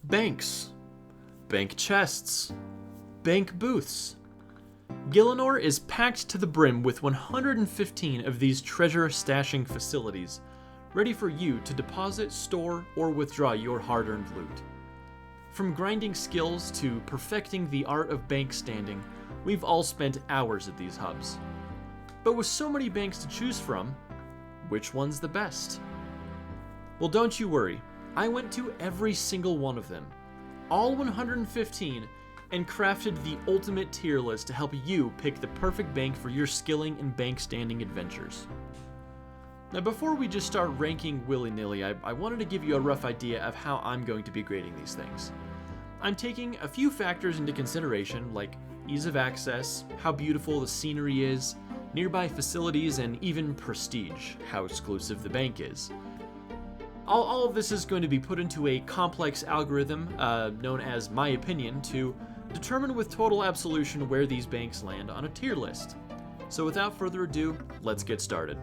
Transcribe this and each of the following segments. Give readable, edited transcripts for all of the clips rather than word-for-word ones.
Banks. Bank chests. Bank booths. Gielenor is packed to the brim with 115 of these treasure stashing facilities, ready for you to deposit, store, or withdraw your hard-earned loot. From grinding skills to perfecting the art of bank standing, we've all spent hours at these hubs. But with so many banks to choose from, which one's the best? Well, don't you worry. I went to every single one of them, all 115, and crafted the ultimate tier list to help you pick the perfect bank for your skilling and bank standing adventures. Now, before we just start ranking willy-nilly, I wanted to give you a rough idea of how I'm going to be grading these things. I'm taking a few factors into consideration, like ease of access, how beautiful the scenery is, nearby facilities, and even prestige, how exclusive the bank is. All of this is going to be put into a complex algorithm known as my opinion to determine with total absolution where these banks land on a tier list. So without further ado, let's get started.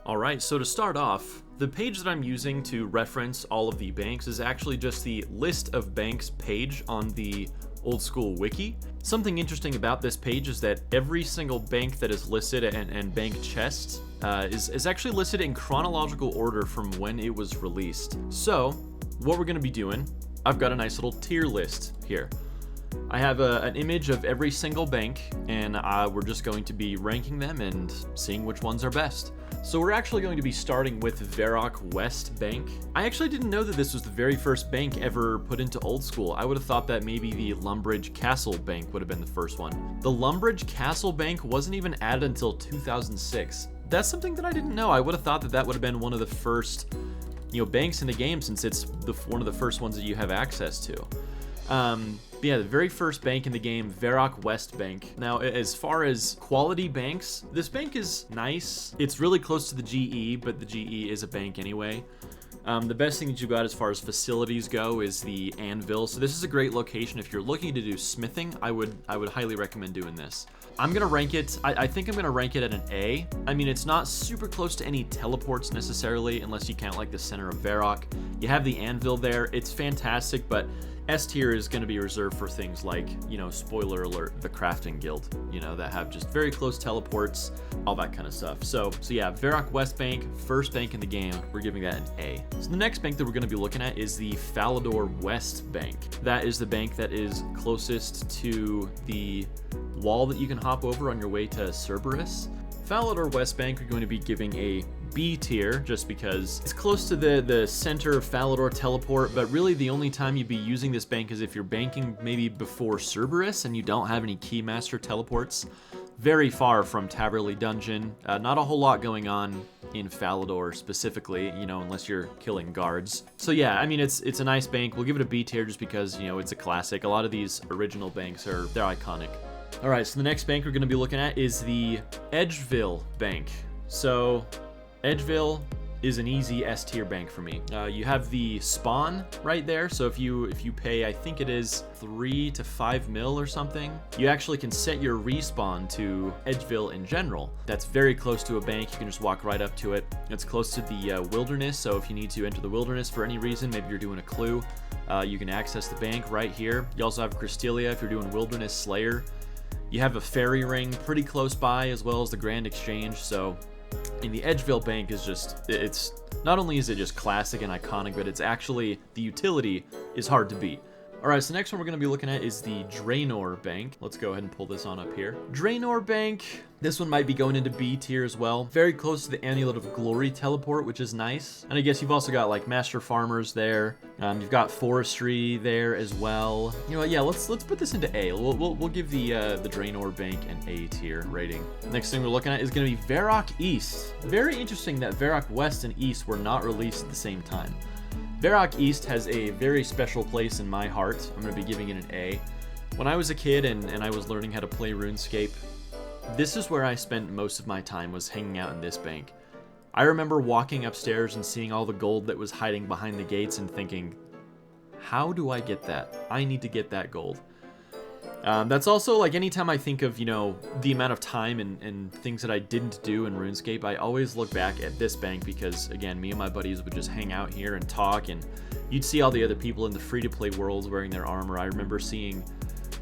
Alright, so to start off, the page that I'm using to reference all of the banks is actually just the list of banks page on the old school wiki. Something interesting about this page is that every single bank that is listed and bank chests is actually listed in chronological order from when it was released. So what we're going to be doing, I've got a nice little tier list here. I have an image of every single bank, and we're just going to be ranking them and seeing which ones are best. So we're actually going to be starting with Varrock West Bank. I actually didn't know that this was the very first bank ever put into old school. I would have thought that maybe the Lumbridge Castle Bank would have been the first one. The Lumbridge Castle Bank wasn't even added until 2006. That's something that I didn't know. I would have thought that that would have been one of the first, banks in the game, since it's one of the first ones that you have access to. Yeah, the very first bank in the game, Varrock West Bank. Now, as far as quality banks, this bank is nice. It's really close to the GE, but the GE is a bank anyway. The best thing that you've got as far as facilities go is the anvil. So this is a great location if you're looking to do smithing. I would highly recommend doing this. I'm gonna rank it, I think I'm gonna rank it at an A. I mean, it's not super close to any teleports necessarily, unless you count like the center of Varrock. You have the anvil there, it's fantastic, but S tier is going to be reserved for things like, spoiler alert, the crafting guild, that have just very close teleports, all that kind of stuff. So yeah, Varrock West Bank, first bank in the game, we're giving that an A. So the next bank that we're going to be looking at is the Falador West Bank. That is the bank that is closest to the wall that you can hop over on your way to Cerberus. Falador West Bank, we're going to be giving a B tier, just because it's close to the center of Falador teleport, but really the only time you'd be using this bank is if you're banking maybe before Cerberus and you don't have any Keymaster teleports. Very far from Taverley Dungeon. Not a whole lot going on in Falador specifically, unless you're killing guards. So yeah, I mean, it's a nice bank. We'll give it a B tier just because, it's a classic. A lot of these original banks they're iconic. All right, so the next bank we're going to be looking at is the Edgeville Bank. So Edgeville is an easy S tier bank for me. You have the spawn right there, so if you pay, I think it is 3 to 5 mil or something, you actually can set your respawn to Edgeville in general. That's very close to a bank. You can just walk right up to it. It's close to the wilderness, so if you need to enter the wilderness for any reason, maybe you're doing a clue, you can access the bank right here. You also have Cristelia if you're doing Wilderness Slayer. You have a fairy ring pretty close by, as well as the Grand Exchange, so and the Edgeville Bank is it's not only is it just classic and iconic, but it's actually, the utility is hard to beat. Alright, so next one we're going to be looking at is the Draenor Bank. Let's go ahead and pull this on up here. Draenor Bank, this one might be going into B tier as well. Very close to the Amulet of Glory teleport, which is nice. And I guess you've also got like Master Farmers there. You've got Forestry there as well. Yeah, let's put this into A. We'll give the Draenor Bank an A tier rating. Next thing we're looking at is going to be Varrock East. Very interesting that Varrock West and East were not released at the same time. Varrock East has a very special place in my heart. I'm going to be giving it an A. When I was a kid and I was learning how to play RuneScape, this is where I spent most of my time, was hanging out in this bank. I remember walking upstairs and seeing all the gold that was hiding behind the gates and thinking, how do I get that? I need to get that gold. That's also, like, anytime I think of, you know, the amount of time and things that I didn't do in RuneScape, I always look back at this bank because, again, me and my buddies would just hang out here and talk, and you'd see all the other people in the free-to-play worlds wearing their armor. I remember seeing,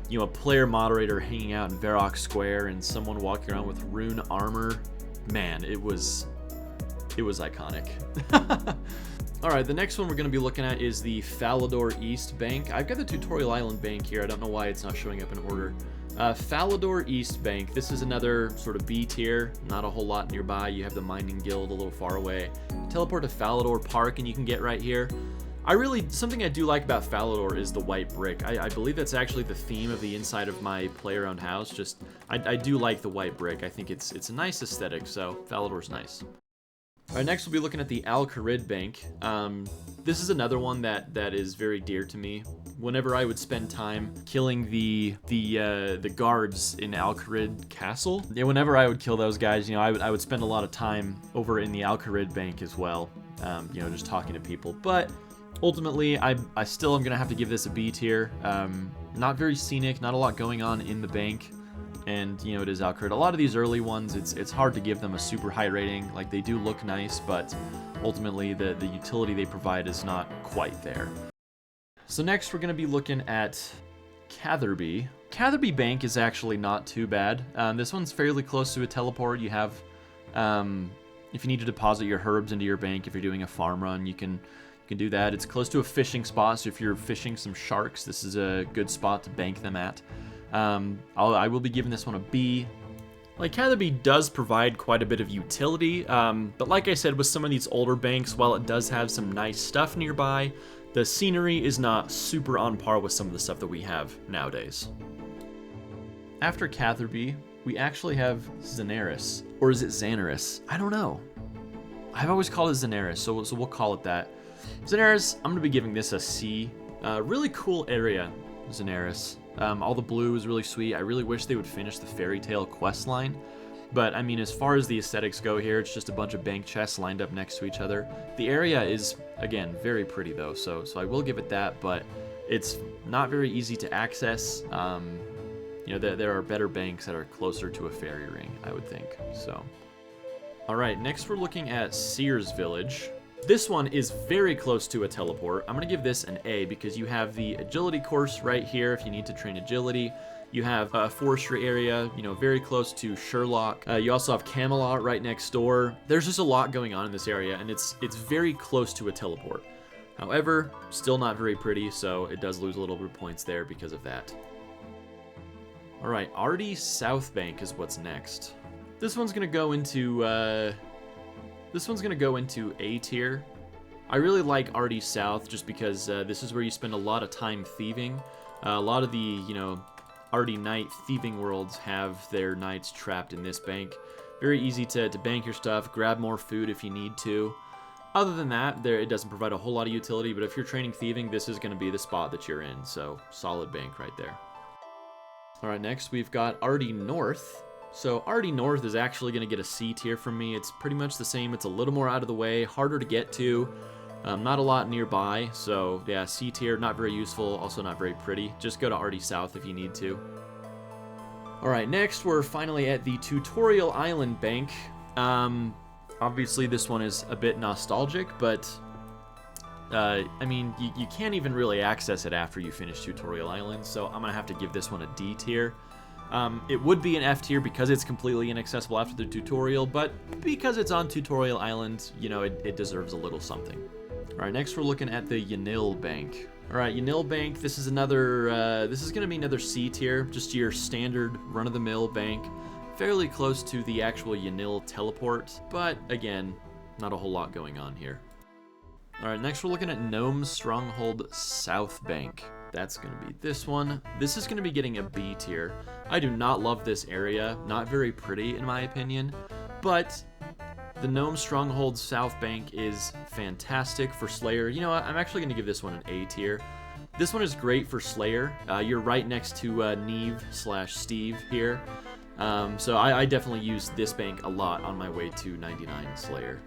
you know, a player moderator hanging out in Varrock Square and someone walking around with rune armor. Man, it was iconic. Alright, the next one we're going to be looking at is the Falador East Bank. I've got the Tutorial Island Bank here. I don't know why it's not showing up in order. Falador East Bank. This is another sort of B tier. Not a whole lot nearby. You have the Mining Guild a little far away. Teleport to Falador Park and you can get right here. Something I do like about Falador is the white brick. I believe that's actually the theme of the inside of my play-around house. Just, I do like the white brick. I think it's a nice aesthetic, so Falador's nice. Alright, next we'll be looking at the Kourend Bank. This is another one that is very dear to me. Whenever I would spend time killing the guards in Kourend Castle, yeah, whenever I would kill those guys, you know, I would spend a lot of time over in the Kourend Bank as well, you know, just talking to people. But ultimately, I still am gonna have to give this a B tier. Not very scenic, not a lot going on in the bank. And, you know, it is Kourend. A lot of these early ones, it's hard to give them a super high rating. Like, they do look nice, but ultimately the utility they provide is not quite there. So next we're going to be looking at Catherby. Catherby Bank is actually not too bad. This one's fairly close to a teleport. You have, if you need to deposit your herbs into your bank, if you're doing a farm run, you can do that. It's close to a fishing spot, so if you're fishing some sharks, this is a good spot to bank them at. I will be giving this one a B. Like, Catherby does provide quite a bit of utility, but like I said, with some of these older banks, while it does have some nice stuff nearby, the scenery is not super on par with some of the stuff that we have nowadays. After Catherby, we actually have Xanaris. Or is it Xanaris? I don't know. I've always called it Xanaris, so we'll call it that. Xanaris, I'm going to be giving this a C. Really cool area, Xanaris. All the blue is really sweet. I really wish they would finish the Fairy Tale quest line. But, I mean, as far as the aesthetics go here, it's just a bunch of bank chests lined up next to each other. The area is, again, very pretty, though, so I will give it that, but it's not very easy to access. You know, there are better banks that are closer to a fairy ring, I would think, so. Alright, next we're looking at Sears Village. This one is very close to a teleport. I'm going to give this an A because you have the agility course right here if you need to train agility. You have a forestry area, you know, very close to Sherlock. You also have Camelot right next door. There's just a lot going on in this area, and it's very close to a teleport. However, still not very pretty, so it does lose a little bit of points there because of that. Alright, Ardy South Bank is what's next. This one's going to go into... A tier. I really like Ardy South just because this is where you spend a lot of time thieving. A lot of the, you know, Ardy Knight thieving worlds have their knights trapped in this bank. Very easy to bank your stuff, grab more food if you need to. Other than that, it doesn't provide a whole lot of utility, but if you're training thieving, this is going to be the spot that you're in, so solid bank right there. Alright, next we've got Ardy North. So Ardy North is actually going to get a C tier from me. It's pretty much the same. It's a little more out of the way, harder to get to, not a lot nearby. So yeah, C tier, not very useful, also not very pretty. Just go to Ardy South if you need to. Alright, next we're finally at the Tutorial Island Bank. Obviously this one is a bit nostalgic, but I mean, you can't even really access it after you finish Tutorial Island, so I'm going to have to give this one a D tier. It would be an F tier because it's completely inaccessible after the tutorial, but because it's on Tutorial Island, you know, it deserves a little something. Alright, next we're looking at the Yanil Bank. Alright, Yanil Bank, this is another, this is going to be another C tier, just your standard run-of-the-mill bank. Fairly close to the actual Yanil teleport, but again, not a whole lot going on here. Alright, next we're looking at Gnome Stronghold South Bank. That's going to be this one. This is going to be getting a B tier. I do not love this area. Not very pretty, in my opinion. But the Gnome Stronghold South Bank is fantastic for Slayer. You know what? I'm actually going to give this one an A tier. This one is great for Slayer. You're right next to Neve/Steve here. So I definitely use this bank a lot on my way to 99 Slayer.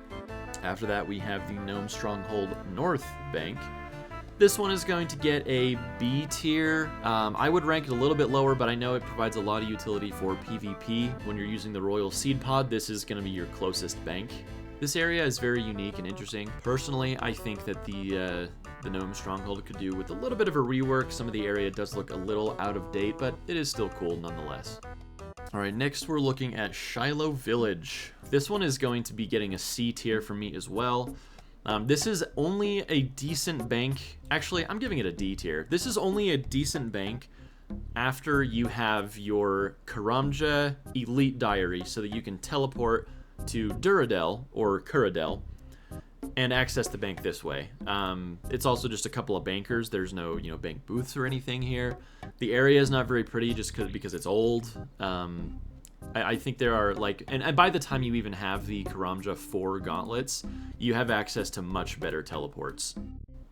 After that, we have the Gnome Stronghold North Bank. This one is going to get a B tier. I would rank it a little bit lower, but I know it provides a lot of utility for PvP. When you're using the Royal Seed Pod, this is going to be your closest bank. This area is very unique and interesting. Personally, I think that the Gnome Stronghold could do with a little bit of a rework. Some of the area does look a little out of date, but it is still cool nonetheless. Alright, next we're looking at Shiloh Village. This one is going to be getting a C tier from me as well. This is only a decent bank. Actually, I'm giving it a D tier. This is only a decent bank after you have your Karamja Elite Diary so that you can teleport to Duradel or Kuradel and access the bank this way. It's also just a couple of bankers. There's no, bank booths or anything here. The area is not very pretty just because it's old. I think there are and by the time you even have the Karamja 4 gauntlets, you have access to much better teleports.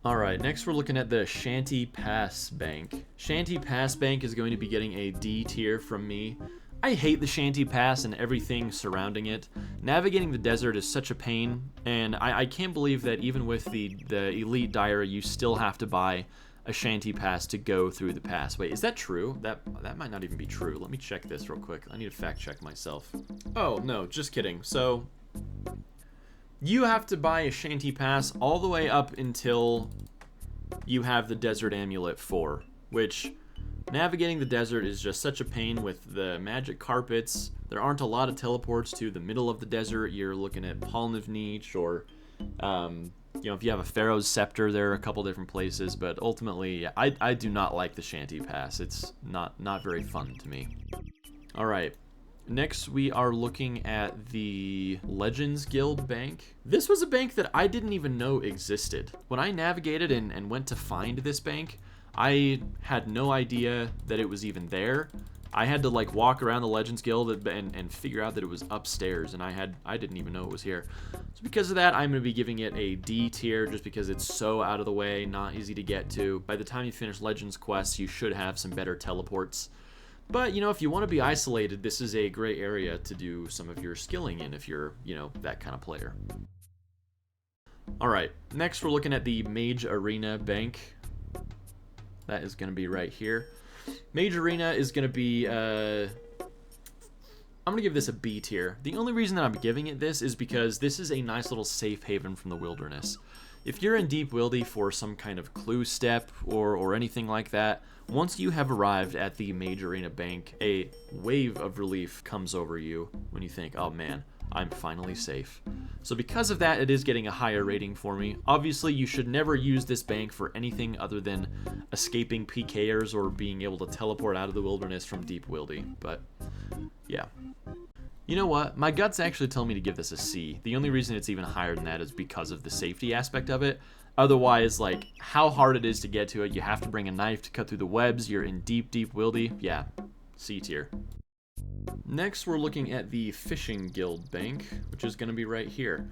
Alright, next we're looking at the Shanty Pass Bank. Shanty Pass Bank is going to be getting a D tier from me. I hate the Shanty Pass and everything surrounding it. Navigating the desert is such a pain, and I can't believe that even with the Elite Diary, you still have to buy a Shanty Pass to go through the pass. Wait, is that true? That might not even be true. Let me check this real quick. I need to fact check myself. Oh, no, just kidding. So, you have to buy a Shanty Pass all the way up until you have the Desert Amulet 4, which... Navigating the desert is just such a pain with the magic carpets. There aren't a lot of teleports to the middle of the desert. You're looking at Palnivneach or, if you have a Pharaoh's Scepter, there are a couple different places. But ultimately, I do not like the Shanty Pass. It's not very fun to me. All right. Next, we are looking at the Legends Guild Bank. This was a bank that I didn't even know existed. When I navigated and went to find this bank, I had no idea that it was even there. I had to walk around the Legends Guild and figure out that it was upstairs, and I didn't even know it was here. So because of that, I'm going to be giving it a D tier just because it's so out of the way, not easy to get to. By the time you finish Legends quests, you should have some better teleports. But, if you want to be isolated, this is a great area to do some of your skilling in if you're, that kind of player. Alright, next we're looking at the Mage Arena Bank. That is going to be right here. Mage Arena is going to be, I'm going to give this a B tier. The only reason that I'm giving it this is because this is a nice little safe haven from the wilderness. If you're in Deep Wildy for some kind of clue step or anything like that, once you have arrived at the Mage Arena Bank, a wave of relief comes over you when you think, oh man, I'm finally safe. So because of that, it is getting a higher rating for me. Obviously, you should never use this bank for anything other than escaping PKers or being able to teleport out of the wilderness from Deep Wildy. But, yeah. You know what? My guts actually tell me to give this a C. The only reason it's even higher than that is because of the safety aspect of it. Otherwise, how hard it is to get to it. You have to bring a knife to cut through the webs. You're in deep, deep Wildy. Yeah, C tier. Next, we're looking at the Fishing Guild Bank, which is going to be right here.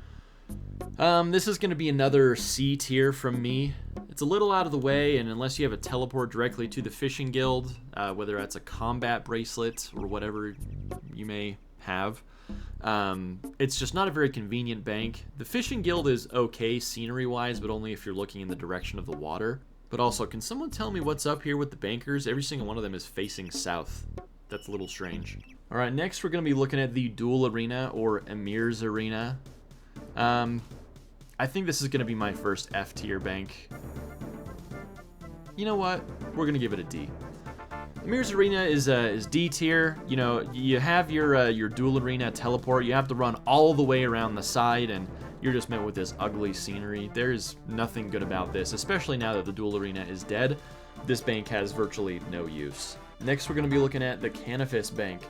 This is going to be another C tier from me. It's a little out of the way, and unless you have a teleport directly to the Fishing Guild, whether that's a combat bracelet or whatever you may have, it's just not a very convenient bank. The Fishing Guild is okay scenery-wise, but only if you're looking in the direction of the water. But also, can someone tell me what's up here with the bankers? Every single one of them is facing south. That's a little strange. Alright, next we're going to be looking at the Duel Arena, or Emir's Arena. I think this is going to be my first F tier bank. You know what? We're going to give it a D. Emir's Arena is D tier. You have your Duel Arena teleport. You have to run all the way around the side, and you're just met with this ugly scenery. There's nothing good about this, especially now that the Duel Arena is dead. This bank has virtually no use. Next, we're going to be looking at the Canifis Bank.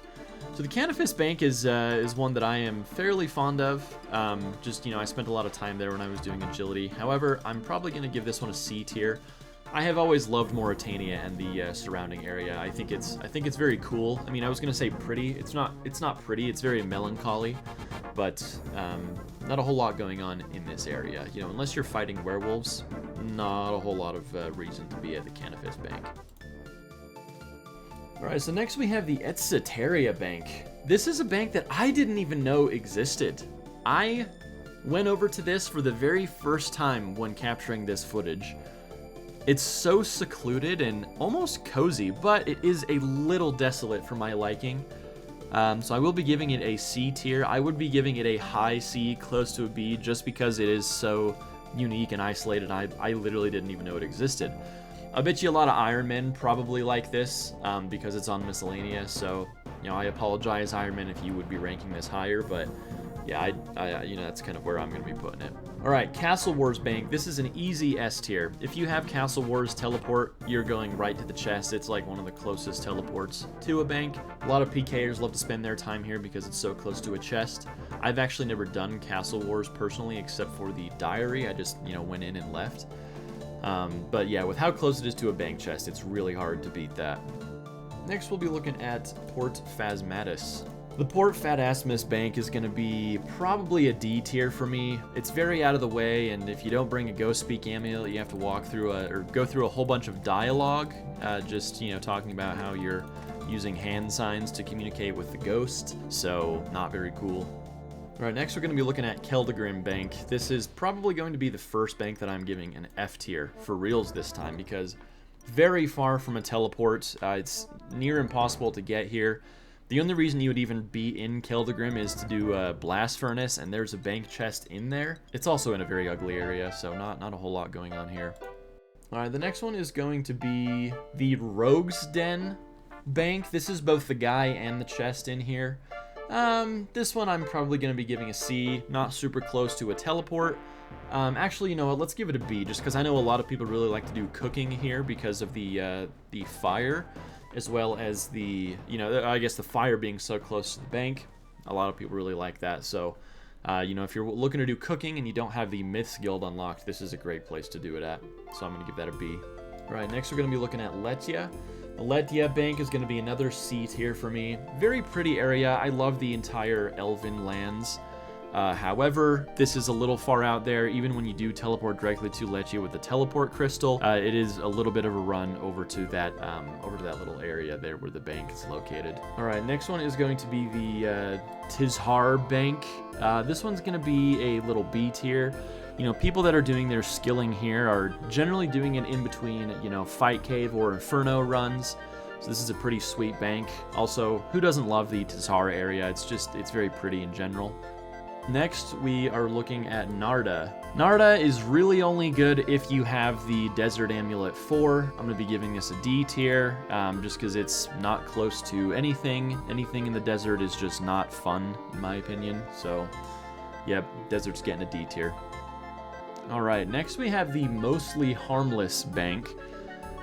So the Canifis Bank is one that I am fairly fond of. I spent a lot of time there when I was doing agility. However, I'm probably going to give this one a C tier. I have always loved Mauritania and the surrounding area. I think it's very cool. I mean, I was going to say pretty. It's not pretty. It's very melancholy, but not a whole lot going on in this area. Unless you're fighting werewolves, not a whole lot of reason to be at the Canifis Bank. Alright, so next we have the Etseteria Bank. This is a bank that I didn't even know existed. I went over to this for the very first time when capturing this footage. It's so secluded and almost cozy, but it is a little desolate for my liking. So I will be giving it a C tier. I would be giving it a high C, close to a B, just because it is so unique and isolated. I literally didn't even know it existed. I bet you a lot of Ironmen probably like this because it's on miscellaneous. So, you know, I apologize, Ironmen, if you would be ranking this higher, but yeah, you know, that's kind of where I'm going to be putting it. All right, Castle Wars Bank. This is an easy S tier. If you have Castle Wars teleport, you're going right to the chest. It's like one of the closest teleports to a bank. A lot of PKers love to spend their time here because it's so close to a chest. I've actually never done Castle Wars personally, except for the diary. I just, you know, went in and left. But yeah, with how close it is to a bank chest, it's really hard to beat that. Next, we'll be looking at Port Phasmatis. The Port Phasmatis Bank is going to be probably a D tier for me. It's very out of the way, and if you don't bring a Ghost Speak amulet, you have to walk through go through a whole bunch of dialogue, just, you know, talking about how you're using hand signs to communicate with the ghost, so not very cool. All right, next we're going to be looking at Keldagrim Bank. This is probably going to be the first bank that I'm giving an F tier, for reals this time, because very far from a teleport. It's near impossible to get here. The only reason you would even be in Keldagrim is to do a blast furnace, and there's a bank chest in there. It's also in a very ugly area, so not a whole lot going on here. All right, the next one is going to be the Rogue's Den Bank. This is both the guy and the chest in here. This one I'm probably going to be giving a C, not super close to a teleport. Actually, you know what, let's give it a B, just because I know a lot of people really like to do cooking here because of the fire, as well as the, you know, I guess the fire being so close to the bank. A lot of people really like that, so, you know, if you're looking to do cooking and you don't have the Myths Guild unlocked, this is a great place to do it at, so I'm going to give that a B. All right, next we're going to be looking at Letia. The Letia Bank is going to be another C tier for me. Very pretty area. I love the entire Elven lands. However, this is a little far out there. Even when you do teleport directly to Letia with the teleport crystal, it is a little bit of a run over to that little area there where the bank is located. All right, next one is going to be the Tizhar Bank. This one's going to be a little B tier. You know, people that are doing their skilling here are generally doing it in between, you know, Fight Cave or Inferno runs. So this is a pretty sweet bank. Also, who doesn't love the Tizhar area? It's very pretty in general. Next, we are looking at Narda. Narda is really only good if you have the Desert Amulet 4. I'm going to be giving this a D tier, just because it's not close to anything. Anything in the desert is just not fun, in my opinion. So, yep, desert's getting a D tier. Alright, next we have the Mostly Harmless Bank.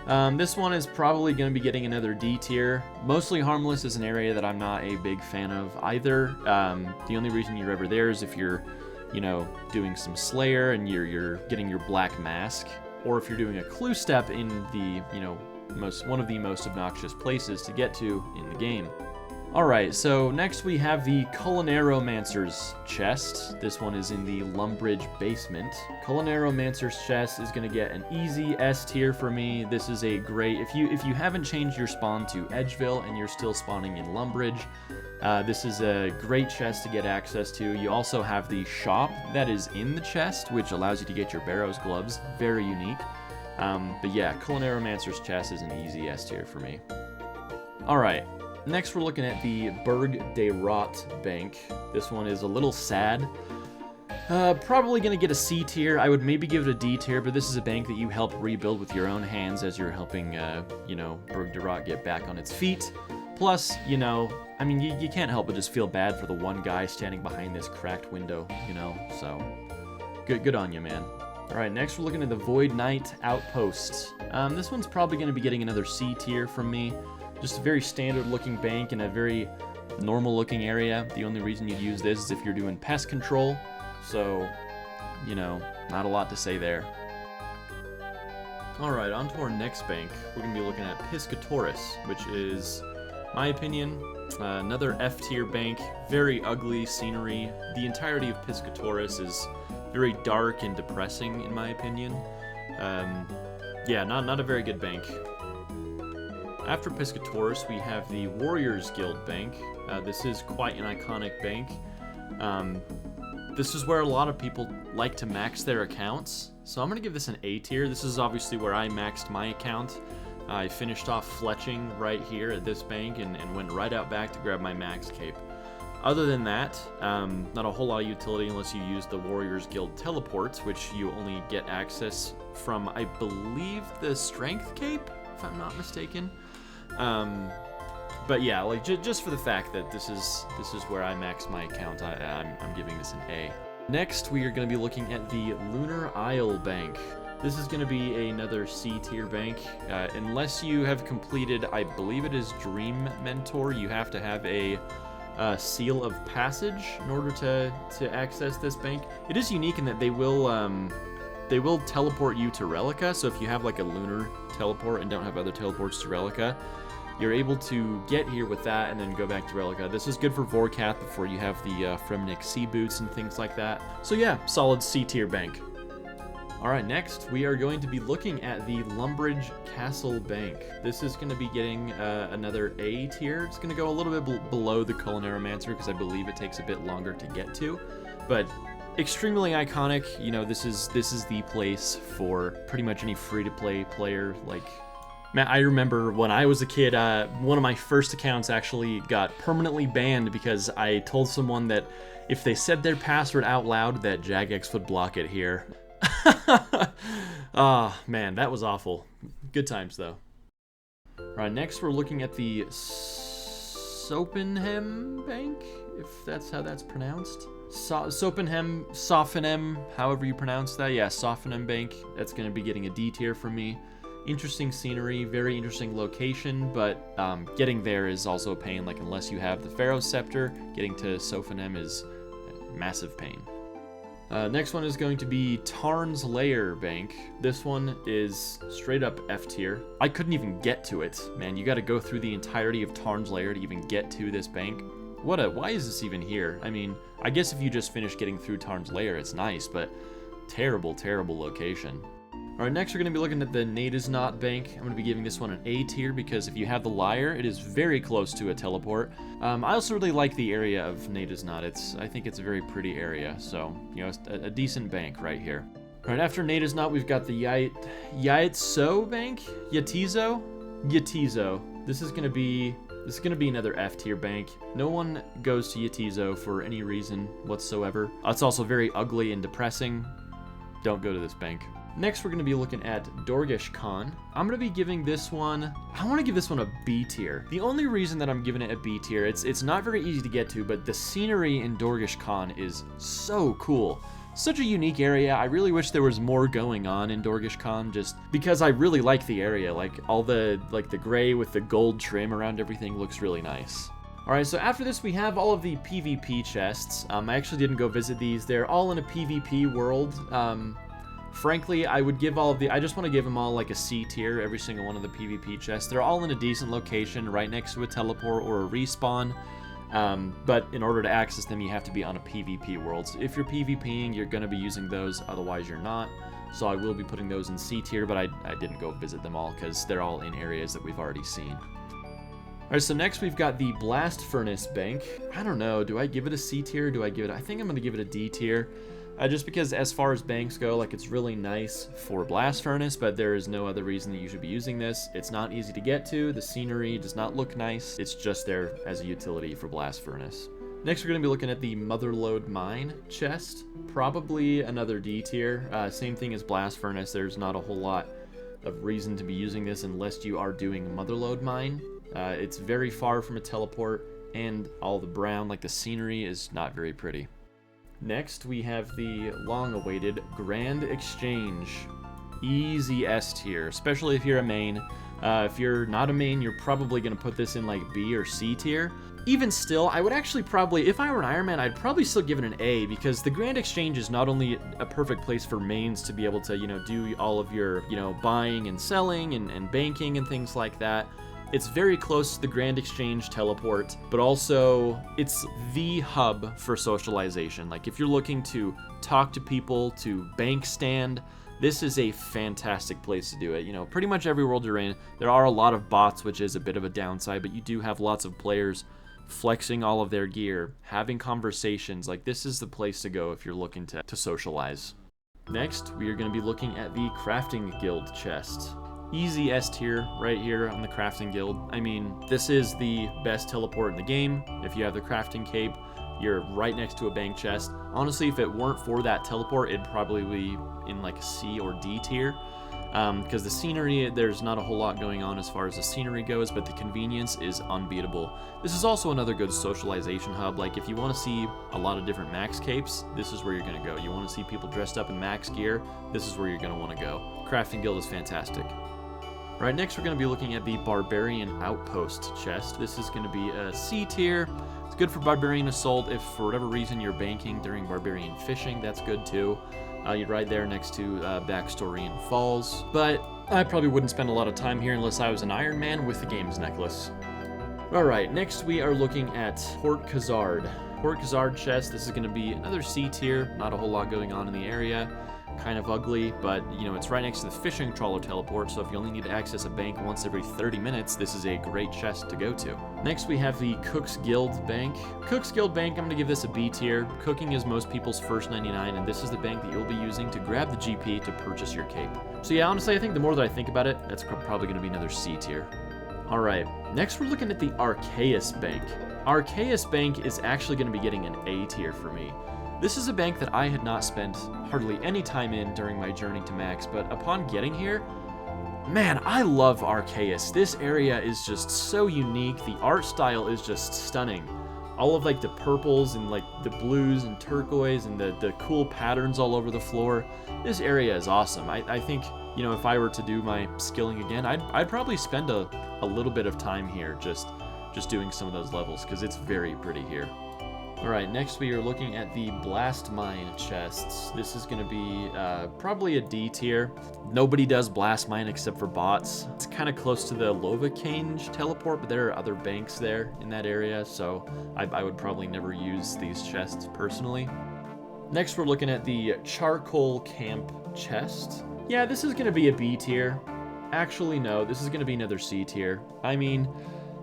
This one is probably going to be getting another D tier. Mostly Harmless is an area that I'm not a big fan of either. The only reason you're ever there is if you're, you know, doing some Slayer and you're getting your Black Mask, or if you're doing a clue step in the, you know, one of the most obnoxious places to get to in the game. Alright, so next we have the Culinaromancer's chest. This one is in the Lumbridge basement. Culinaromancer's chest is going to get an easy S tier for me. This is a great, if you haven't changed your spawn to Edgeville and you're still spawning in Lumbridge, this is a great chest to get access to. You also have the shop that is in the chest, which allows you to get your Barrow's gloves. Very unique. But yeah, Culinaromancer's chest is an easy S tier for me. Alright. Next, we're looking at the Berg de Rot Bank. This one is a little sad. Probably going to get a C tier. I would maybe give it a D tier, but this is a bank that you help rebuild with your own hands as you're helping, you know, Berg de Rot get back on its feet. Plus, you know, I mean, you can't help but just feel bad for the one guy standing behind this cracked window, you know, so good on you, man. All right, next we're looking at the Void Knight Outpost. This one's probably going to be getting another C tier from me. Just a very standard looking bank in a very normal looking area. The only reason you'd use this is if you're doing pest control. So, you know, not a lot to say there. Alright, on to our next bank. We're going to be looking at Piscatoris, which is, my opinion, another F tier bank. Very ugly scenery. The entirety of Piscatoris is very dark and depressing, in my opinion. Yeah, not a very good bank. After Piscatoris, we have the Warriors Guild Bank. This is quite an iconic bank. This is where a lot of people like to max their accounts. So I'm going to give this an A tier. This is obviously where I maxed my account. I finished off fletching right here at this bank and went right out back to grab my max cape. Other than that, not a whole lot of utility unless you use the Warriors Guild teleports, which you only get access from, I believe, the Strength Cape, if I'm not mistaken. But yeah, like just for the fact that this is where I maxed my account, I'm giving this an A. Next, we are going to be looking at the Lunar Isle Bank. This is going to be another C tier bank. Unless you have completed, I believe it is Dream Mentor, you have to have a seal of passage in order to access this bank. It is unique in that they will teleport you to Relica. So if you have like a lunar teleport and don't have other teleports to Relica, you're able to get here with that and then go back to Relica. This is good for Vorkath before you have the Fremnik sea boots and things like that. So yeah, solid C tier bank. Alright, next we are going to be looking at the Lumbridge Castle Bank. This is going to be getting another A tier. It's going to go a little bit below the Culinaromancer because I believe it takes a bit longer to get to. But extremely iconic. You know, this is the place for pretty much any free-to-play player. Like, man, I remember when I was a kid, one of my first accounts actually got permanently banned because I told someone that if they said their password out loud, that Jagex would block it here. Ah, man, that was awful. Good times, though. Right, next we're looking at the Sophanem Bank, if that's how that's pronounced. Sophanem, however you pronounce that. Yeah, Sophanem Bank. That's going to be getting a D tier from me. Interesting scenery, very interesting location, but getting there is also a pain. Like, unless you have the Pharaoh Scepter, getting to Sophanem is a massive pain. Next one is going to be Tarn's Lair Bank. This one is straight up F tier. I couldn't even get to it, man. You got to go through the entirety of Tarn's Lair to even get to this bank. Why is this even here? I mean, I guess if you just finish getting through Tarn's Lair, it's nice, but terrible, terrible location. Alright, next we're going to be looking at the Nadesnot Bank. I'm going to be giving this one an A tier because if you have the Lyre, it is very close to a teleport. I also really like the area of Nadesnot. I think it's a very pretty area, so, you know, it's a decent bank right here. Alright, after Nadesnot, we've got the Yaitso Bank? Yatizo. This is going to be another F tier bank. No one goes to Yatizo for any reason whatsoever. It's also very ugly and depressing. Don't go to this bank. Next, we're going to be looking at Dorgish Khan. I'm going to be giving this one, I want to give this one a B tier. The only reason that I'm giving it a B tier, it's not very easy to get to, but the scenery in Dorgish Khan is so cool. Such a unique area. I really wish there was more going on in Dorgish Khan, just because I really like the area. Like, all the gray with the gold trim around everything looks really nice. Alright, so after this we have all of the PvP chests. I actually didn't go visit these. They're all in a PvP world. Frankly, I would give I just want to give them all like a C tier, every single one of the PvP chests. They're all in a decent location, right next to a teleport or a respawn. But in order to access them, you have to be on a PvP world. So if you're PvPing, you're going to be using those, otherwise you're not. So I will be putting those in C tier, but I didn't go visit them all because they're all in areas that we've already seen. Alright, so next we've got the Blast Furnace Bank. I don't know, do I give it a C tier? I think I'm going to give it a D tier. Just because as far as banks go, like, it's really nice for Blast Furnace, but there is no other reason that you should be using this. It's not easy to get to, the scenery does not look nice, it's just there as a utility for Blast Furnace. Next we're going to be looking at the Motherlode Mine chest, probably another D tier. Same thing as Blast Furnace, there's not a whole lot of reason to be using this unless you are doing Motherlode Mine. It's very far from a teleport, and all the brown, like the scenery, is not very pretty. Next, we have the long-awaited Grand Exchange. Easy S tier, especially if you're a main. If you're not a main, you're probably going to put this in like B or C tier. Even still, I would actually probably, if I were an Iron Man, I'd probably still give it an A, because the Grand Exchange is not only a perfect place for mains to be able to, you know, do all of your, you know, buying and selling and banking and things like that. It's very close to the Grand Exchange teleport, but also it's the hub for socialization. Like, if you're looking to talk to people, to bank stand, this is a fantastic place to do it. You know, pretty much every world you're in, there are a lot of bots, which is a bit of a downside, but you do have lots of players flexing all of their gear, having conversations. Like, this is the place to go if you're looking to socialize. Next, we are going to be looking at the Crafting Guild chest. Easy S tier right here on the Crafting Guild. I mean, this is the best teleport in the game. If you have the Crafting Cape, you're right next to a bank chest. Honestly, if it weren't for that teleport, it'd probably be in like a C or D tier. Because the scenery, there's not a whole lot going on as far as the scenery goes, but the convenience is unbeatable. This is also another good socialization hub. Like, if you want to see a lot of different max capes, this is where you're going to go. You want to see people dressed up in max gear, this is where you're going to want to go. Crafting Guild is fantastic. Alright, next we're going to be looking at the Barbarian Outpost chest. This is going to be a C tier. It's good for Barbarian Assault. If for whatever reason you're banking during Barbarian Fishing, that's good too. You're right there next to Backstory and Falls. But I probably wouldn't spend a lot of time here unless I was an Iron Man with the Games Necklace. Alright, next we are looking at Port Khazard. Port Khazard chest, this is going to be another C tier. Not a whole lot going on in the area. Kind of ugly, but you know, it's right next to the fishing trawler teleport, so if you only need to access a bank once every 30 minutes, this is a great chest to go to. Next we have the Cook's Guild Bank. Cook's Guild Bank, I'm going to give this a B tier. Cooking is most people's first 99, and this is the bank that you'll be using to grab the GP to purchase your cape. So yeah, honestly, I think the more that I think about it, that's probably going to be another C tier. Alright, next we're looking at the Arceus Bank. Arceus Bank is actually going to be getting an A tier for me. This is a bank that I had not spent hardly any time in during my journey to max, but upon getting here, man, I love Arceus. This area is just so unique. The art style is just stunning. All of like the purples and like the blues and turquoise and the cool patterns all over the floor. This area is awesome. I think, you know, if I were to do my skilling again, I'd probably spend a little bit of time here just doing some of those levels because it's very pretty here. Alright, next we are looking at the Blast Mine chests. This is going to be probably a D tier. Nobody does Blast Mine except for bots. It's kind of close to the Lovacange teleport, but there are other banks there in that area, so I would probably never use these chests personally. Next we're looking at the Charcoal Camp chest. Yeah, this is going to be a B tier. Actually, no, this is going to be another C tier. I mean,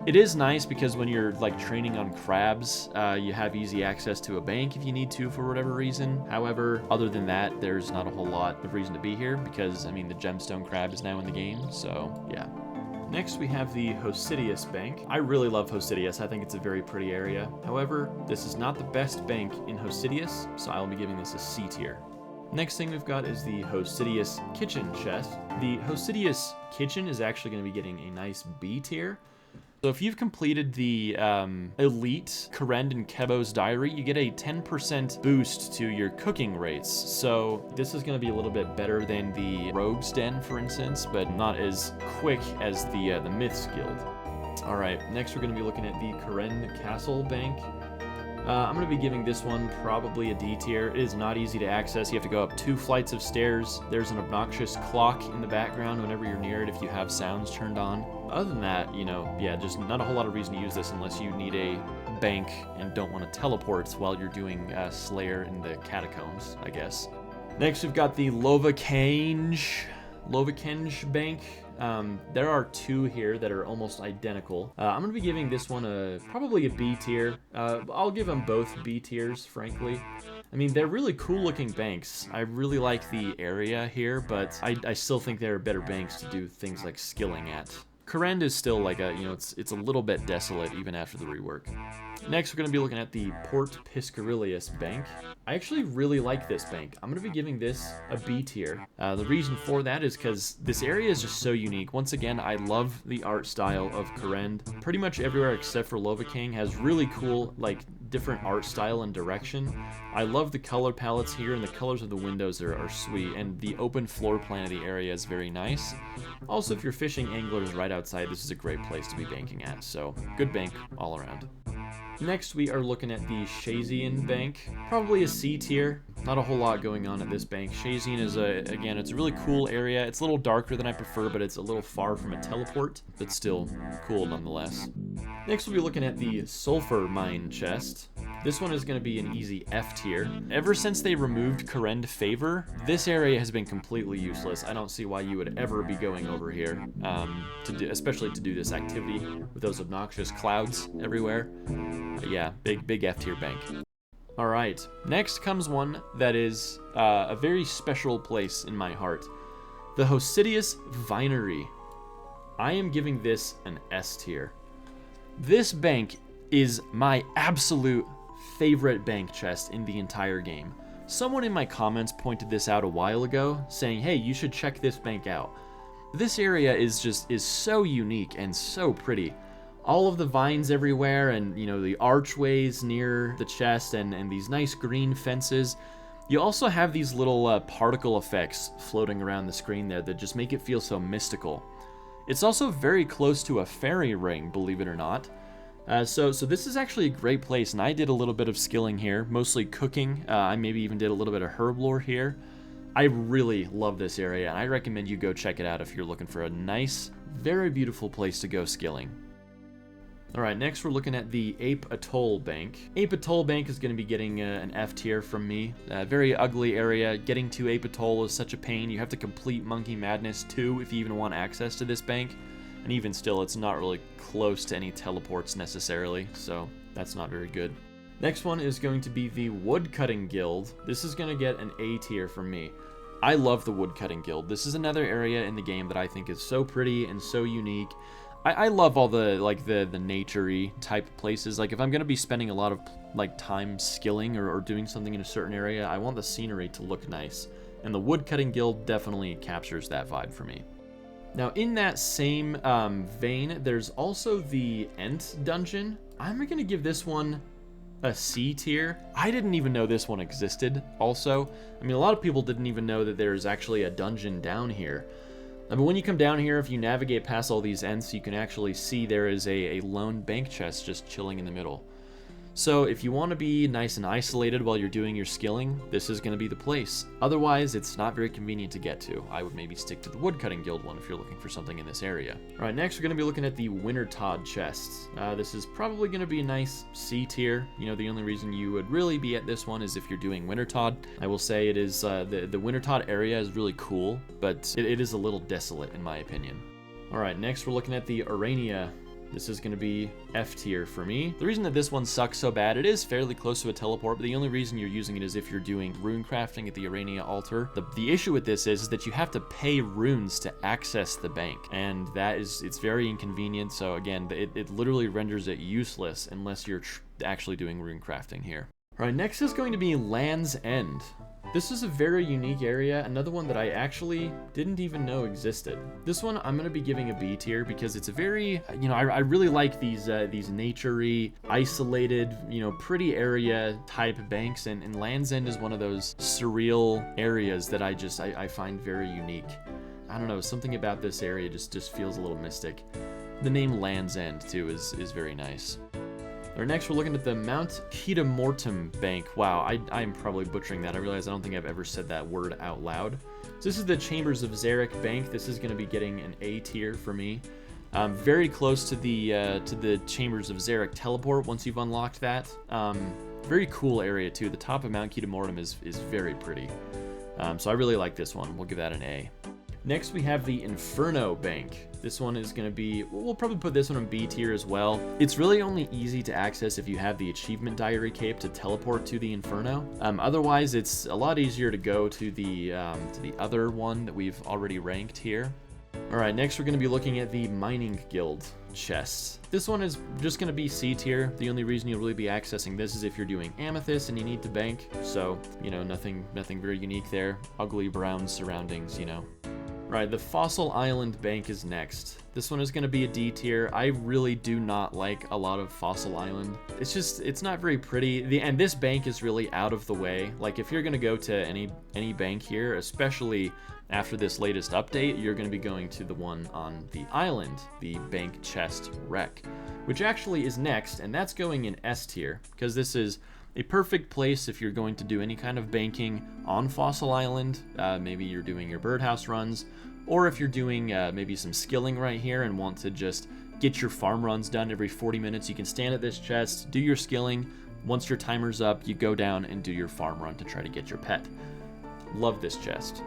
it is nice because when you're like training on crabs, you have easy access to a bank if you need to for whatever reason. However, other than that, there's not a whole lot of reason to be here because, I mean, the gemstone crab is now in the game, so yeah. Next, we have the Hosidius Bank. I really love Hosidius. I think it's a very pretty area. However, this is not the best bank in Hosidius, so I'll be giving this a C tier. Next thing we've got is the Hosidius Kitchen chest. The Hosidius Kitchen is actually going to be getting a nice B tier. So if you've completed the Elite Kourend and Kebo's Diary, you get a 10% boost to your cooking rates. So this is going to be a little bit better than the Rogue's Den, for instance, but not as quick as the Myths Guild. All right, next we're going to be looking at the Kourend Castle Bank. I'm going to be giving this one probably a D tier. It is not easy to access. You have to go up 2 flights of stairs. There's an obnoxious clock in the background whenever you're near it if you have sounds turned on. Other than that, you know, yeah, just not a whole lot of reason to use this unless you need a bank and don't want to teleport while you're doing Slayer in the catacombs, I guess. Next, we've got the Lovacange Bank. There are 2 here that are almost identical. I'm going to be giving this one probably a B tier. I'll give them both B tiers, frankly. I mean, they're really cool looking banks. I really like the area here, but I still think there are better banks to do things like skilling at. Kourend is still like a, you know, it's a little bit desolate even after the rework. Next, we're going to be looking at the Port Piscarilius Bank. I actually really like this bank. I'm going to be giving this a B tier. The reason for that is because this area is just so unique. Once again, I love the art style of Kourend. Pretty much everywhere except for Lovacange has really cool, like, different art style and direction. I love the color palettes here, and the colors of the windows are sweet, and the open floor plan of the area is very nice. Also, if you're fishing anglers right outside, this is a great place to be banking at, so good bank all around. Next, we are looking at the Shazian Bank. Probably a C tier. Not a whole lot going on at this bank. Shazian is, again, it's a really cool area. It's a little darker than I prefer, but it's a little far from a teleport, but still cool nonetheless. Next, we'll be looking at the Sulfur Mine chest. This one is going to be an easy F tier. Ever since they removed Kourend favor, this area has been completely useless. I don't see why you would ever be going over here, especially to do this activity with those obnoxious clouds everywhere. Yeah, big F tier bank. All right, next comes one that is a very special place in my heart. The Hosidius Vinery. I am giving this an S tier. This bank is my absolute favorite bank chest in the entire game. Someone in my comments pointed this out a while ago, saying, hey, you should check this bank out. This area is so unique and so pretty. All of the vines everywhere, and you know, the archways near the chest, and these nice green fences. You also have these little particle effects floating around the screen there that just make it feel so mystical. It's also very close to a fairy ring, believe it or not. So this is actually a great place, and I did a little bit of skilling here, mostly cooking. I maybe even did a little bit of herb lore here. I really love this area, and I recommend you go check it out if you're looking for a nice, very beautiful place to go skilling. Alright, next we're looking at the Ape Atoll Bank. Ape Atoll Bank is going to be getting an F tier from me. Very ugly area. Getting to Ape Atoll is such a pain. You have to complete Monkey Madness 2 if you even want access to this bank. And even still, it's not really close to any teleports necessarily, so that's not very good. Next one is going to be the Woodcutting Guild. This is going to get an A tier from me. I love the Woodcutting Guild. This is another area in the game that I think is so pretty and so unique. I love all the nature-y type places. Like, if I'm going to be spending a lot of time skilling or doing something in a certain area, I want the scenery to look nice. And the Woodcutting Guild definitely captures that vibe for me. Now, in that same vein, there's also the Ent Dungeon. I'm going to give this one a C tier. I didn't even know this one existed also. I mean, a lot of people didn't even know that there's actually a dungeon down here. But when you come down here, if you navigate past all these Ents, you can actually see there is a lone bank chest just chilling in the middle. So if you want to be nice and isolated while you're doing your skilling, this is going to be the place. Otherwise, it's not very convenient to get to. I would maybe stick to the Woodcutting Guild one if you're looking for something in this area. Alright, next we're going to be looking at the Wintertodt chests. This is probably going to be a nice C tier. You know, the only reason you would really be at this one is if you're doing Wintertodt. I will say it is, the Wintertodt area is really cool, but it is a little desolate in my opinion. Alright, next we're looking at the Arania. This is going to be F tier for me. The reason that this one sucks so bad, it is fairly close to a teleport, but the only reason you're using it is if you're doing rune crafting at the Arania altar. The issue with this is that you have to pay runes to access the bank, and it's very inconvenient. So again, it literally renders it useless unless you're actually doing rune crafting here. All right, next is going to be Land's End. This is a very unique area, another one that I actually didn't even know existed. This one I'm going to be giving a B tier because it's a very, I really like these nature-y, isolated, pretty area type banks, and Land's End is one of those surreal areas that I find very unique. I don't know, something about this area just feels a little mystic. The name Land's End too is very nice. Next, we're looking at the Mount Ketamortum Bank. Wow, I'm probably butchering that. I realize I don't think I've ever said that word out loud. So this is the Chambers of Xeric Bank. This is going to be getting an A tier for me. Very close to the Chambers of Xeric teleport once you've unlocked that. Very cool area too. The top of Mount Ketamortum is very pretty. So I really like this one. We'll give that an A. Next, we have the Inferno Bank. This one is going to be, we'll probably put this one in B tier as well. It's really only easy to access if you have the Achievement Diary Cape to teleport to the Inferno. Otherwise, it's a lot easier to go to the other one that we've already ranked here. Alright, next we're going to be looking at the Mining Guild chests. This one is just going to be C tier. The only reason you'll really be accessing this is if you're doing Amethyst and you need to bank. So, nothing very unique there. Ugly brown surroundings, Right, the Fossil Island Bank is next. This one is going to be a D tier. I really do not like a lot of Fossil Island. It's not very pretty. And this bank is really out of the way. Like, if you're going to go to any bank here, especially after this latest update, you're going to be going to the one on the island, the Bank Chest Wreck, which actually is next, and that's going in S tier, because this is a perfect place if you're going to do any kind of banking on Fossil Island. Maybe you're doing your birdhouse runs, or if you're doing maybe some skilling right here and want to just get your farm runs done every 40 minutes, you can stand at this chest, do your skilling, Once your timer's up, you go down and do your farm run to try to get your pet. Love this chest.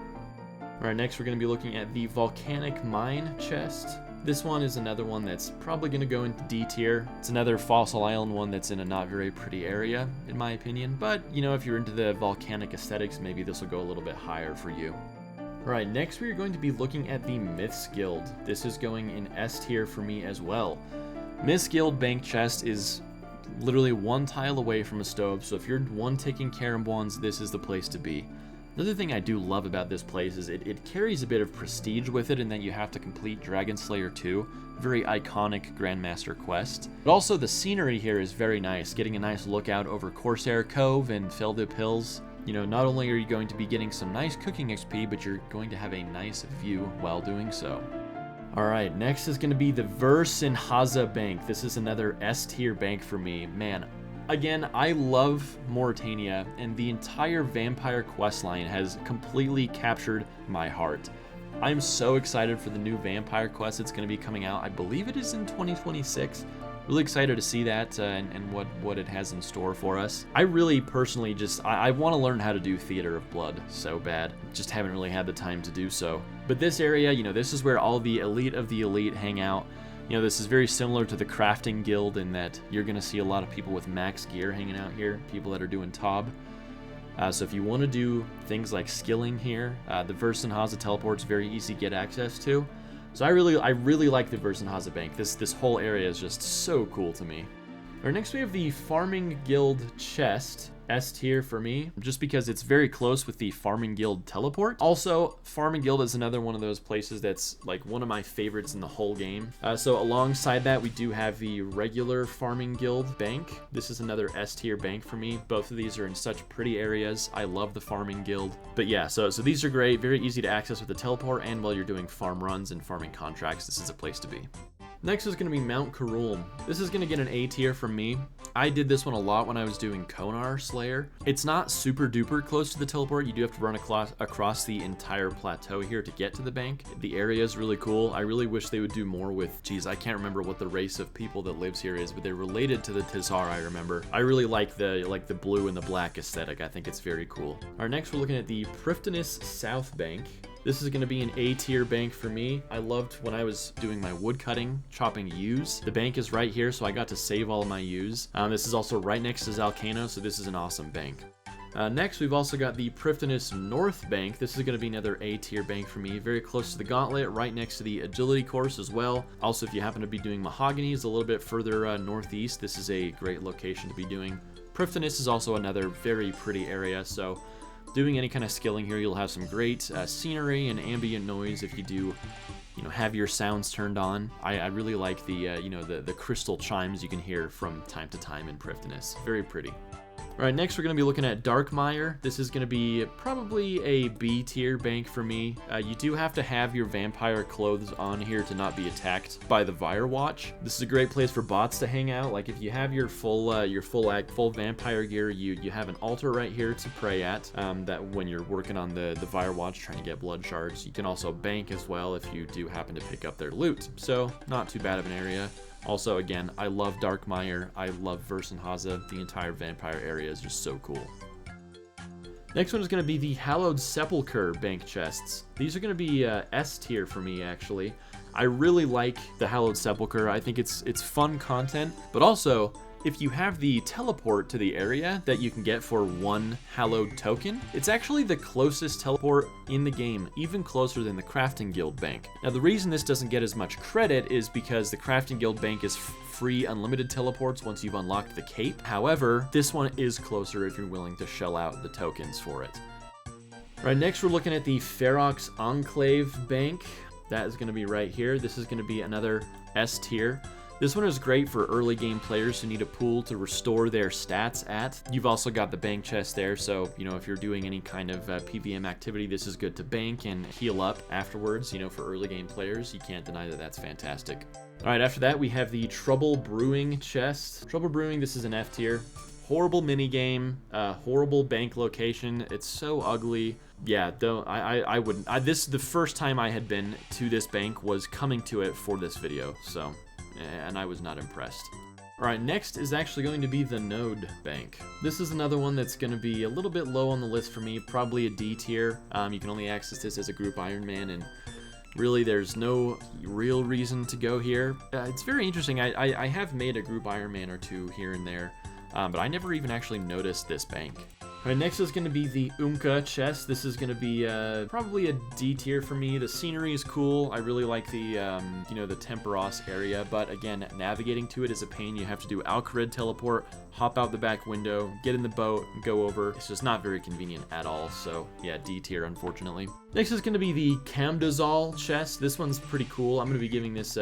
Alright, next we're going to be looking at the Volcanic Mine chest. This one is another one that's probably going to go into D tier. It's another Fossil Island one that's in a not very pretty area, in my opinion. But, you know, if you're into the volcanic aesthetics, maybe this will go a little bit higher for you. Alright, next we are going to be looking at the Myths Guild. This is going in S tier for me as well. Myths Guild bank chest is literally one tile away from a stove, so if you're one-ticking Karambwans, this is the place to be. Another thing I do love about this place is it carries a bit of prestige with it in that you have to complete Dragon Slayer 2, very iconic Grandmaster quest. But also the scenery here is very nice, getting a nice look out over Corsair Cove and Feldip Hills. You know, not only are you going to be getting some nice cooking XP, but you're going to have a nice view while doing so. Alright, next is going to be the Versenhaza Bank. This is another S tier bank for me. Man, again, I love Mauritania, and the entire vampire questline has completely captured my heart. I'm so excited for the new vampire quest that's going to be coming out. I believe it is in 2026. Really excited to see that and what it has in store for us. I really personally just, I want to learn how to do Theater of Blood so bad. Just haven't really had the time to do so. But this area, you know, this is where all the elite of the elite hang out. You know, this is very similar to the Crafting Guild in that you're going to see a lot of people with max gear hanging out here, people that are doing Tob. So if you want to do things like skilling here, the Versenhaza teleport's very easy to get access to. So I really like the Versenhaza Bank. This whole area is just so cool to me. Alright, next we have the Farming Guild chest. S tier for me, just because it's very close with the Farming Guild teleport. Also, Farming Guild is another one of those places that's like one of my favorites in the whole game. So alongside that, we do have the regular Farming Guild bank. This is another S tier bank for me. Both of these are in such pretty areas. I love the Farming Guild. But yeah, so these are great, very easy to access with the teleport, and while you're doing farm runs and farming contracts, this is a place to be. Next is going to be Mount Kourend. This is going to get an A tier from me. I did this one a lot when I was doing Konar Slayer. It's not super duper close to the teleport. You do have to run across the entire plateau here to get to the bank. The area is really cool. I really wish they would do more with, geez, I can't remember what the race of people that lives here is, but they're related to the Tizar, I remember. I really like the blue and the black aesthetic. I think it's very cool. All right, next we're looking at the Prifddinas South Bank. This is going to be an A tier bank for me. I loved when I was doing my wood cutting, chopping yews. The bank is right here, so I got to save all of my yews. This is also right next to Zalcano, so this is an awesome bank. Next, we've also got the Prifddinas North Bank. This is going to be another A tier bank for me. Very close to the Gauntlet, right next to the Agility course as well. Also, if you happen to be doing Mahoganies a little bit further northeast, this is a great location to be doing. Prifddinas is also another very pretty area, so doing any kind of skilling here, you'll have some great scenery and ambient noise if you do, you know, have your sounds turned on. I really like the, you know, the crystal chimes you can hear from time to time in Prifddinas. Very pretty. All right, next we're going to be looking at Darkmeyer. This is going to be probably a B tier bank for me. You do have to have your vampire clothes on here to not be attacked by the Virewatch. This is a great place for bots to hang out. Like if you have your full vampire gear, you have an altar right here to pray at. That when you're working on the Virewatch trying to get blood shards. You can also bank as well if you do happen to pick up their loot. So not too bad of an area. Also, again, I love Darkmeyer, I love Versenhaza, the entire vampire area is just so cool. Next one is going to be the Hallowed Sepulchre bank chests. These are going to be S tier for me, actually. I really like the Hallowed Sepulchre. I think it's fun content, but also, if you have the teleport to the area that you can get for 1 hallowed token, it's actually the closest teleport in the game, even closer than the Crafting Guild bank. Now the reason this doesn't get as much credit is because the Crafting Guild bank is free unlimited teleports once you've unlocked the cape. However, this one is closer if you're willing to shell out the tokens for it. All right, next we're looking at the Ferox Enclave bank. That is going to be right here. This is going to be another S tier. This one is great for early game players who need a pool to restore their stats at. You've also got the bank chest there, so, you know, if you're doing any kind of PVM activity, this is good to bank and heal up afterwards, you know, for early game players. You can't deny that that's fantastic. All right, after that, we have the Trouble Brewing chest. Trouble Brewing, this is an F tier. Horrible minigame, horrible bank location. It's so ugly. Yeah, though I wouldn't. The first time I had been to this bank was coming to it for this video, so, and I was not impressed. Alright, next is actually going to be the Node Bank. This is another one that's going to be a little bit low on the list for me, probably a D tier. You can only access this as a group Iron Man, and really there's no real reason to go here. It's very interesting. I have made a group Iron Man or two here and there, but I never even actually noticed this bank. Alright, next is going to be the Umka chest. This is going to be probably a D tier for me. The scenery is cool. I really like the, you know, the Temperos area, but again, navigating to it is a pain. You have to do Kourend teleport, hop out the back window, get in the boat, and go over. It's just not very convenient at all, so yeah, D tier, unfortunately. Next is going to be the Camdazal chest. This one's pretty cool. I'm going to be giving this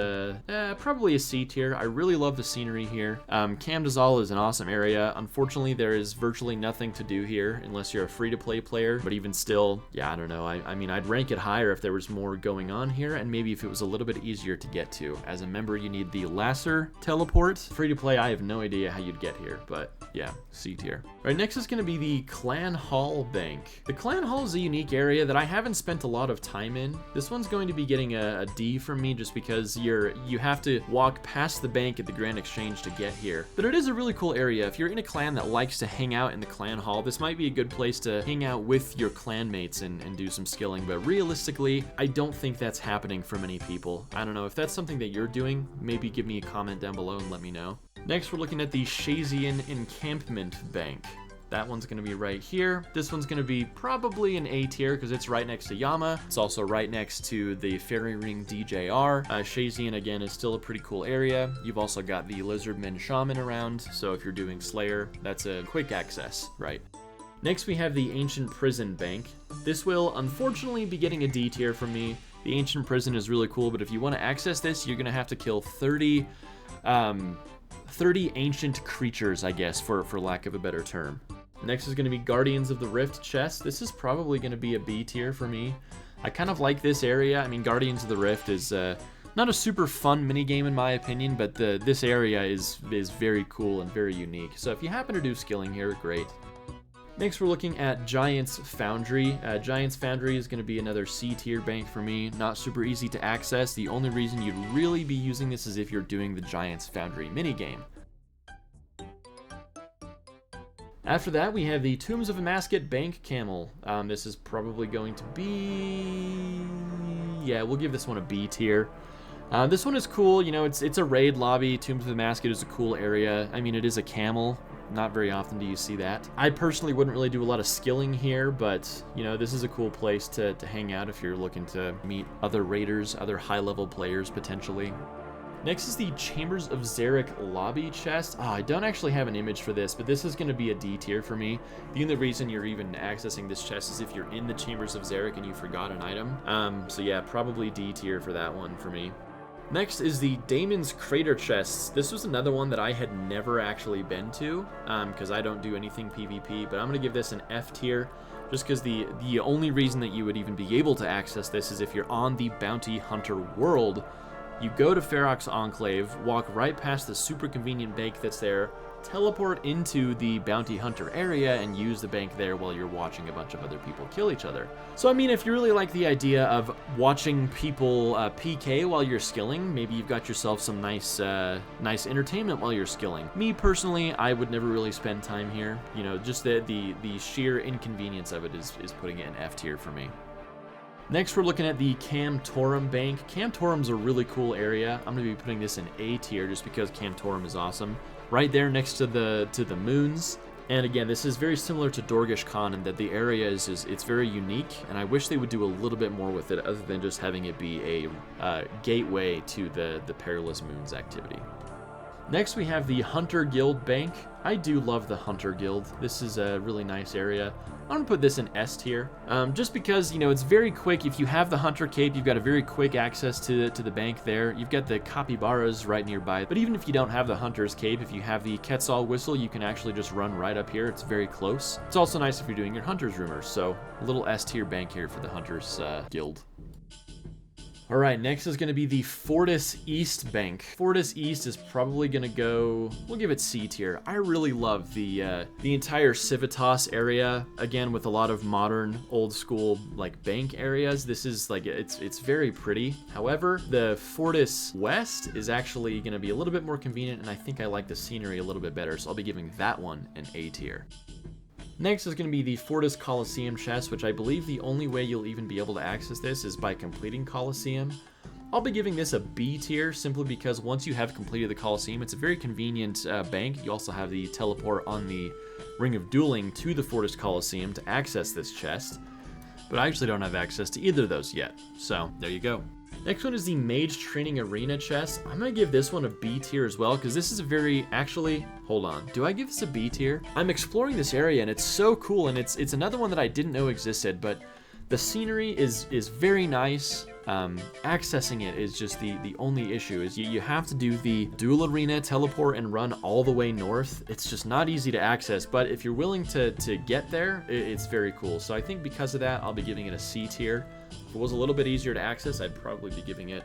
probably a C tier. I really love the scenery here. Camdazal is an awesome area. Unfortunately, there is virtually nothing to do here unless you're a free-to-play player, but even still, yeah, I don't know. I mean, I'd rank it higher if there was more going on here, and maybe if it was a little bit easier to get to. As a member, you need the Lasser teleport. Free-to-play, I have no idea how you'd get here, but yeah, C tier. All right, next is going to be the Clan Hall Bank. The Clan Hall is a unique area that I haven't spent a lot of time in. This one's going to be getting a D from me just because you have to walk past the bank at the Grand Exchange to get here. But it is a really cool area. If you're in a clan that likes to hang out in the Clan Hall, this might be a good place to hang out with your clanmates and do some skilling, but realistically, I don't think that's happening for many people. I don't know, if that's something that you're doing, maybe give me a comment down below and let me know. Next, we're looking at the Shazian Encampment Bank. That one's going to be right here. This one's going to be probably an A tier because it's right next to Yama. It's also right next to the Fairy Ring DJR. Shazian, again, is still a pretty cool area. You've also got the Lizardman Shaman around, so if you're doing Slayer, that's a quick access, right? Next, we have the Ancient Prison Bank. This will, unfortunately, be getting a D tier from me. The Ancient Prison is really cool, but if you want to access this, you're going to have to kill 30 ancient creatures, I guess, for lack of a better term. Next is going to be Guardians of the Rift chest. This is probably going to be a B tier for me. I kind of like this area. I mean, Guardians of the Rift is not a super fun minigame in my opinion, but this area is very cool and very unique. So if you happen to do skilling here, great. Next, we're looking at Giant's Foundry. Giant's Foundry is going to be another C tier bank for me. Not super easy to access. The only reason you'd really be using this is if you're doing the Giant's Foundry minigame. After that, we have the Tombs of Amasket Bank Camel. This is probably going to be... yeah, we'll give this one a B tier. This one is cool. You know, it's a raid lobby. Tombs of Amasket is a cool area. I mean, it is a camel. Not very often do you see that. I personally wouldn't really do a lot of skilling here, but, you know, this is a cool place to hang out if you're looking to meet other raiders, other high-level players, potentially. Next is the Chambers of Xeric lobby chest. I don't actually have an image for this, but this is going to be a D tier for me. The only reason you're even accessing this chest is if you're in the Chambers of Xeric and you forgot an item. So yeah, probably D tier for that one for me. Next is the Damon's Crater chests. This was another one that I had never actually been to, because I don't do anything PvP, but I'm going to give this an F tier, just because the only reason that you would even be able to access this is if you're on the Bounty Hunter world. You go to Ferox Enclave, walk right past the super convenient bank that's there, teleport into the Bounty Hunter area, and use the bank there while you're watching a bunch of other people kill each other. So, I mean, if you really like the idea of watching people PK while you're skilling, maybe you've got yourself some nice entertainment while you're skilling. Me, personally, I would never really spend time here. You know, just the sheer inconvenience of it is putting it in F tier for me. Next, we're looking at the Camtorum Bank. Camtorum's a really cool area. I'm going to be putting this in A tier just because Camtorum is awesome. Right there next to the moons. And again, this is very similar to Dorgish Khan in that the area it's very unique, and I wish they would do a little bit more with it other than just having it be a gateway to the Perilous Moons activity. Next, we have the Hunter Guild Bank. I do love the Hunter Guild. This is a really nice area. I'm going to put this in S tier, just because, you know, it's very quick. If you have the Hunter Cape, you've got a very quick access to the bank there. You've got the capybaras right nearby, but even if you don't have the Hunter's Cape, if you have the Quetzal Whistle, you can actually just run right up here. It's very close. It's also nice if you're doing your Hunter's Rumors, so a little S tier bank here for the Hunter's Guild. Alright, next is going to be the Fortis East Bank. Fortis East is probably going to go, we'll give it C tier. I really love the entire Civitas area, again with a lot of modern, old school like bank areas. This is like, it's very pretty. However, the Fortis West is actually going to be a little bit more convenient, and I think I like the scenery a little bit better, so I'll be giving that one an A tier. Next is going to be the Fortis Coliseum chest, which I believe the only way you'll even be able to access this is by completing Coliseum. I'll be giving this a B tier simply because once you have completed the Coliseum, it's a very convenient bank. You also have the teleport on the Ring of Dueling to the Fortis Coliseum to access this chest, but I actually don't have access to either of those yet, so there you go. Next one is the Mage Training Arena chest. I'm going to give this one a B tier as well, because this is a very, actually, hold on. Do I give this a B tier? I'm exploring this area, and it's so cool, and it's another one that I didn't know existed, but the scenery is very nice. Accessing it is just the only issue, is you have to do the duel arena, teleport, and run all the way north. It's just not easy to access, but if you're willing to get there, it's very cool. So I think because of that, I'll be giving it a C tier. If it was a little bit easier to access, I'd probably be giving it,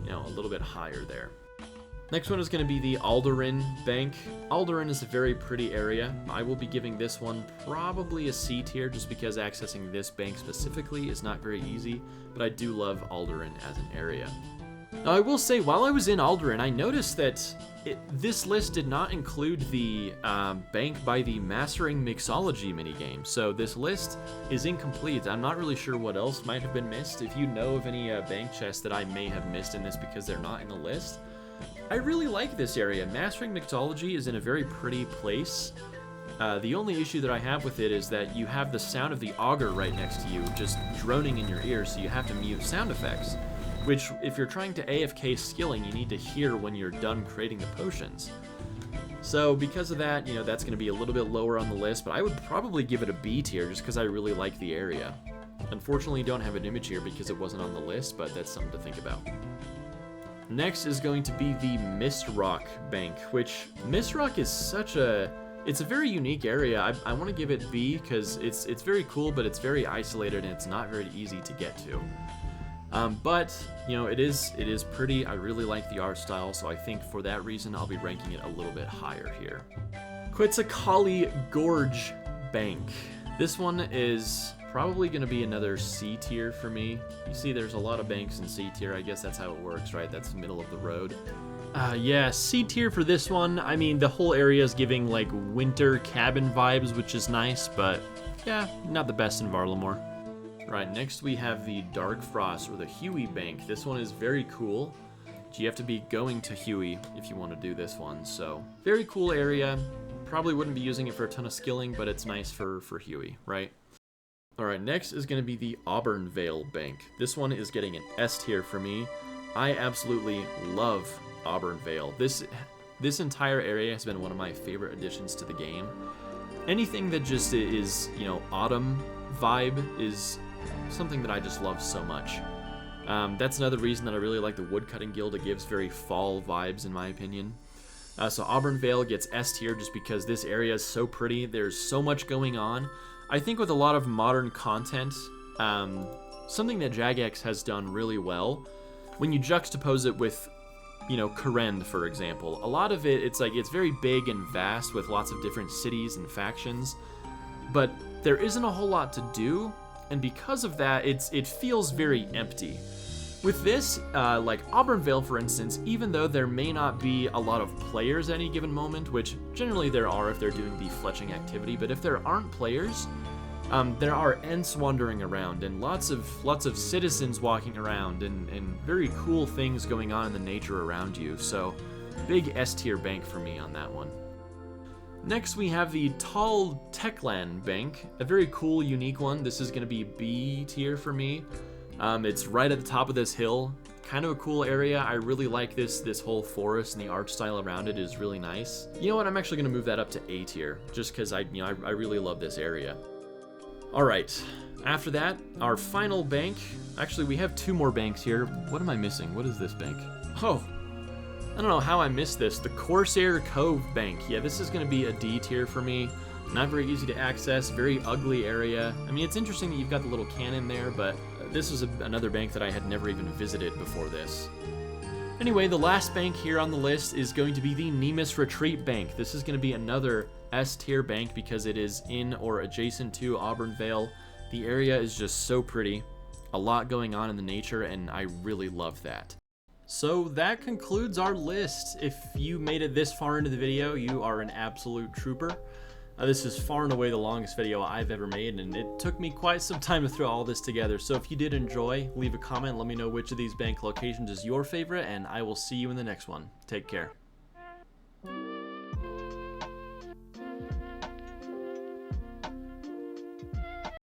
a little bit higher there. Next one is going to be the Aldurin Bank. Aldurin is a very pretty area. I will be giving this one probably a C tier just because accessing this bank specifically is not very easy, but I do love Aldurin as an area. Now I will say, while I was in Aldurin, I noticed that this list did not include the bank by the Mastering Mixology minigame, so this list is incomplete. I'm not really sure what else might have been missed. If you know of any bank chests that I may have missed in this because they're not in the list, I really like this area. Mastering Mixology is in a very pretty place. The only issue that I have with it is that you have the sound of the auger right next to you just droning in your ears, so you have to mute sound effects, which if you're trying to AFK skilling, you need to hear when you're done creating the potions. So because of that, that's going to be a little bit lower on the list, but I would probably give it a B tier just because I really like the area. Unfortunately, don't have an image here because it wasn't on the list, but that's something to think about. Next is going to be the Mist Rock Bank, which Mist Rock is it's a very unique area. I want to give it B because it's very cool, but it's very isolated and it's not very easy to get to. But it is pretty. I really like the art style, so I think for that reason I'll be ranking it a little bit higher here. Quetzalcoatl Gorge Bank. This one is probably going to be another C tier for me. You see there's a lot of banks in C tier. I guess that's how it works, right? That's the middle of the road. Yeah, C tier for this one. I mean, the whole area is giving like winter cabin vibes, which is nice, but yeah, not the best in Varlamore. Right, next we have the Dark Frost, or the Huey Bank. This one is very cool. You have to be going to Huey if you want to do this one, so very cool area. Probably wouldn't be using it for a ton of skilling, but it's nice for Huey, right? Alright, next is going to be the Auburn Vale Bank. This one is getting an S tier for me. I absolutely love Auburn Vale. This entire area has been one of my favorite additions to the game. Anything that just is, autumn vibe is something that I just love so much. That's another reason that I really like the Woodcutting Guild. It gives very fall vibes in my opinion. So Auburn Vale gets S tier just because this area is so pretty. There's so much going on. I think with a lot of modern content, something that Jagex has done really well, when you juxtapose it with, Kourend, for example, a lot of it's very big and vast with lots of different cities and factions, but there isn't a whole lot to do, and because of that, it feels very empty. With this, like Auburn Vale, for instance, even though there may not be a lot of players at any given moment, which generally there are if they're doing the fletching activity, but if there aren't players, there are Ents wandering around and lots of citizens walking around and very cool things going on in the nature around you. So, big S tier bank for me on that one. Next, we have the Tall Teklan Bank, a very cool, unique one. This is going to be B tier for me. It's right at the top of this hill. Kind of a cool area. I really like this whole forest, and the art style around it is really nice. You know what? I'm actually going to move that up to A tier, just because I really love this area. All right. After that, our final bank. Actually, we have two more banks here. What am I missing? What is this bank? Oh, I don't know how I missed this. The Corsair Cove Bank. Yeah, this is going to be a D tier for me. Not very easy to access. Very ugly area. I mean, it's interesting that you've got the little cannon there, but this is another bank that I had never even visited before this. Anyway, the last bank here on the list is going to be the Nemus Retreat Bank. This is going to be another S-tier bank because it is in or adjacent to Auburn Vale. The area is just so pretty, a lot going on in the nature, and I really love that. So that concludes our list. If you made it this far into the video, you are an absolute trooper. This is far and away the longest video I've ever made, and it took me quite some time to throw all this together. So if you did enjoy, leave a comment, let me know which of these bank locations is your favorite, and I will see you in the next one. Take care.